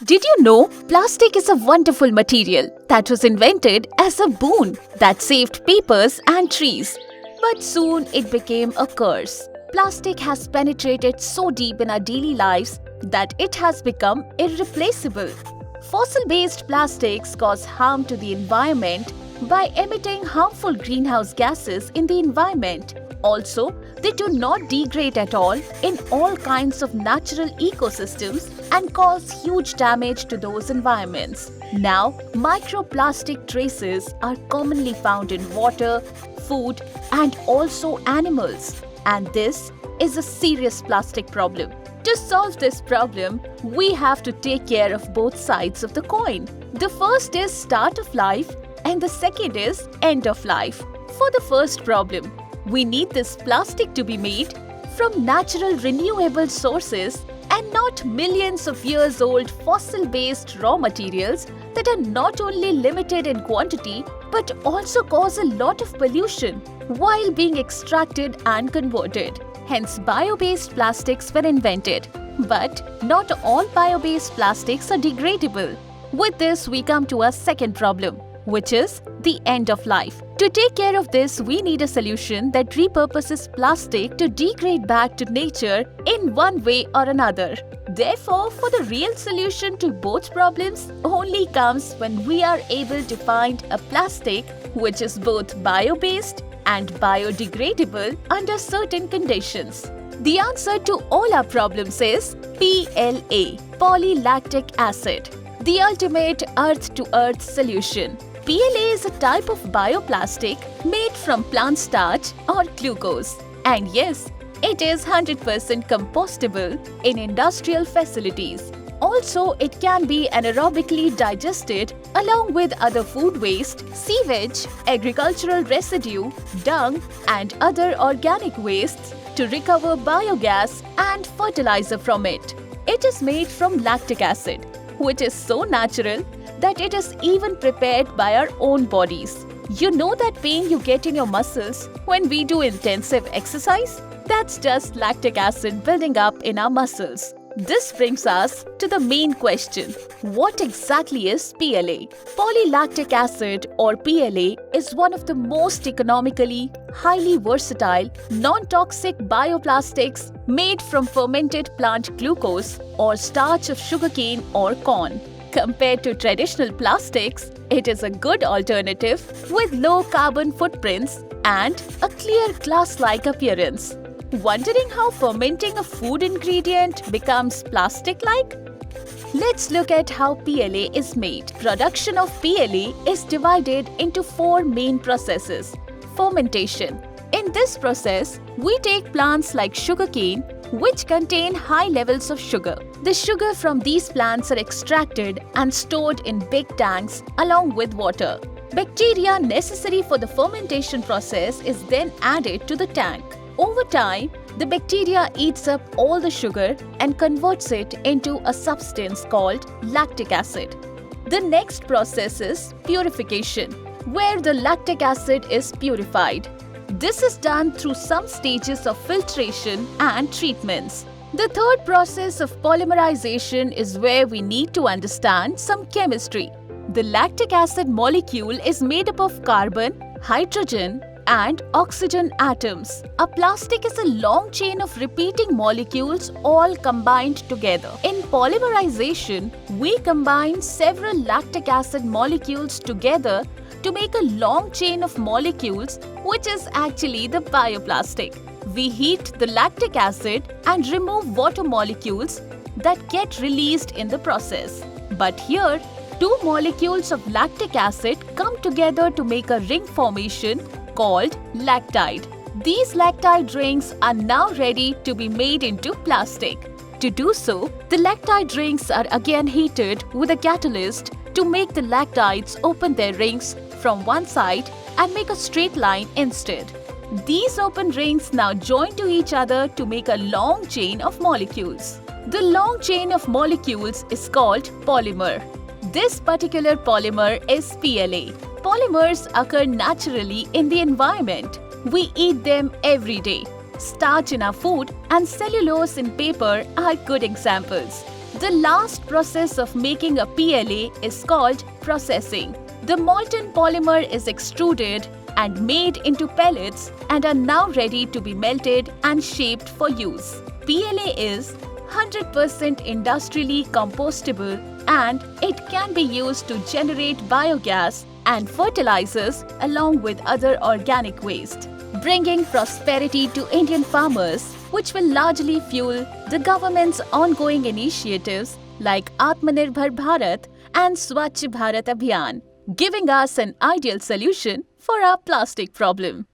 Did you know plastic is a wonderful material that was invented as a boon that saved papers and trees? But soon it became a curse. Plastic has penetrated so deep in our daily lives that it has become irreplaceable. Fossil-based plastics cause harm to the environment by emitting harmful greenhouse gases in the environment. Also, they do not degrade at all in all kinds of natural ecosystems and cause huge damage to those environments. Now, microplastic traces are commonly found in water, food, and also animals. And this is a serious plastic problem. To solve this problem, we have to take care of both sides of the coin. The first is start of life and the second is end of life. For the first problem, we need this plastic to be made from natural renewable sources and not millions of years old fossil-based raw materials that are not only limited in quantity but also cause a lot of pollution while being extracted and converted. Hence, bio-based plastics were invented. But not all bio-based plastics are degradable. With this, we come to our second problem, which is the end of life. To take care of this, we need a solution that repurposes plastic to degrade back to nature in one way or another. Therefore, for the real solution to both problems only comes when we are able to find a plastic which is both bio-based and biodegradable under certain conditions. The answer to all our problems is PLA, polylactic acid, the ultimate earth-to-earth solution. PLA is a type of bioplastic made from plant starch or glucose. And yes, it is 100% compostable in industrial facilities. Also, it can be anaerobically digested along with other food waste, sewage, agricultural residue, dung, and other organic wastes to recover biogas and fertilizer from it. It is made from lactic acid, which is so natural that it is even prepared by our own bodies. You know that pain you get in your muscles when we do intensive exercise? That's just lactic acid building up in our muscles. This brings us to the main question. What exactly is PLA? Polylactic acid or PLA is one of the most economically, highly versatile, non-toxic bioplastics made from fermented plant glucose or starch of sugarcane or corn. Compared to traditional plastics, it is a good alternative with low carbon footprints and a clear glass-like appearance. Wondering how fermenting a food ingredient becomes plastic-like? Let's look at how PLA is made. Production of PLA is divided into four main processes. Fermentation. In this process, we take plants like sugarcane, which contain high levels of sugar. The sugar from these plants are extracted and stored in big tanks along with water. Bacteria necessary for the fermentation process is then added to the tank. Over time, the bacteria eats up all the sugar and converts it into a substance called lactic acid. The next process is purification, where the lactic acid is purified. This is done through some stages of filtration and treatments. The third process of polymerization is where we need to understand some chemistry. The lactic acid molecule is made up of carbon, hydrogen, and oxygen atoms. A plastic is a long chain of repeating molecules all combined together. In polymerization, we combine several lactic acid molecules together to make a long chain of molecules, which is actually the bioplastic. We heat the lactic acid and remove water molecules that get released in the process. But here, two molecules of lactic acid come together to make a ring formation called lactide. These lactide rings are now ready to be made into plastic. To do so, the lactide rings are again heated with a catalyst to make the lactides open their rings from one side and make a straight line instead. These open rings now join to each other to make a long chain of molecules. The long chain of molecules is called polymer. This particular polymer is PLA. Polymers occur naturally in the environment. We eat them every day. Starch in our food and cellulose in paper are good examples. The last process of making a PLA is called processing. The molten polymer is extruded and made into pellets and are now ready to be melted and shaped for use. PLA is 100% industrially compostable and it can be used to generate biogas and fertilizers along with other organic waste, bringing prosperity to Indian farmers, which will largely fuel the government's ongoing initiatives like Atmanirbhar Bharat and Swachh Bharat Abhiyan, giving us an ideal solution for our plastic problem.